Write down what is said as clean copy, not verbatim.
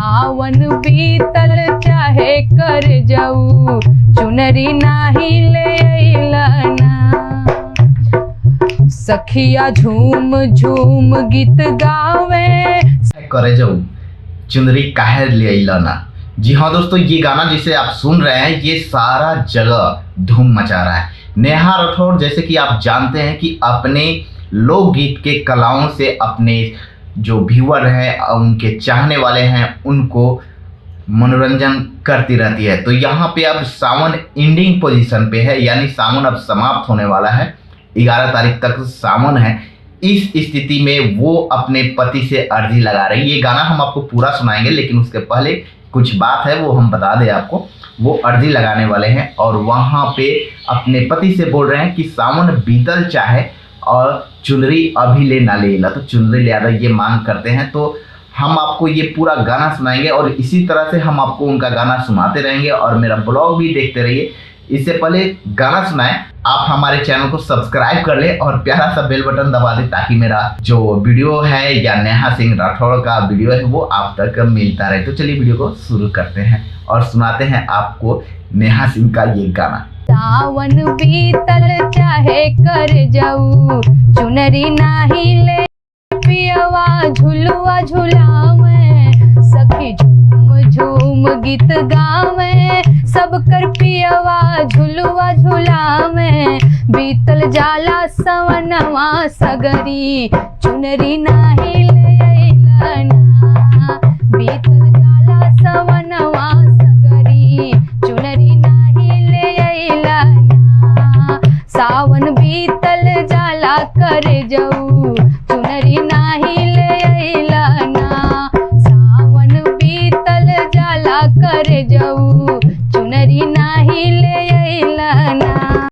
सावन बीतल चाहे कर जाऊ, चुनरी नाही ले अइलना। सखिया झूम झूम गीत गावे, करे जाऊ चुनरी काहे ले अइलना। जी हाँ दोस्तों, ये गाना जिसे आप सुन रहे हैं ये सारा जगह धूम मचा रहा है। नेहा राठौर जैसे कि आप जानते हैं कि अपने लोकगीत के कलाओं से अपने जो व्यूअर हैं, उनके चाहने वाले हैं, उनको मनोरंजन करती रहती है। तो यहाँ पे अब सावन एंडिंग पोजीशन पे है, यानी सावन अब समाप्त होने वाला है। 11 तारीख तक सावन है। इस स्थिति में वो अपने पति से अर्जी लगा रही है। ये गाना हम आपको पूरा सुनाएंगे, लेकिन उसके पहले कुछ बात है वो हम बता दें आपको। वो अर्जी लगाने वाले हैं और वहाँ पे अपने पति से बोल रहे हैं कि सावन बीतल चाहे और चुनरी अभी ले ना ले ला, तो चुनरी ले आदा, ये मांग करते हैं। तो हम आपको ये पूरा गाना सुनाएंगे और इसी तरह से हम आपको उनका गाना सुनाते रहेंगे और मेरा ब्लॉग भी देखते रहिए। इससे पहले गाना सुनाएं, आप हमारे चैनल को सब्सक्राइब कर ले और प्यारा सा बेल बटन दबा दे, ताकि मेरा जो वीडियो है या नेहा सिंह राठौर का वीडियो है वो आप तक मिलता रहे। तो चलिए वीडियो को शुरू करते हैं और सुनाते हैं आपको नेहा सिंह का ये गाना। सावन बीतल चाहे कर जाऊ, चुनरी नाही ले पियवा झुलुआ झुलावे। सखी झूम झूम गीत गावे, सब कर पियवा झुलुआ झुलावे। बीतल जाला सवनवा सगरी, चुनरी नाही ले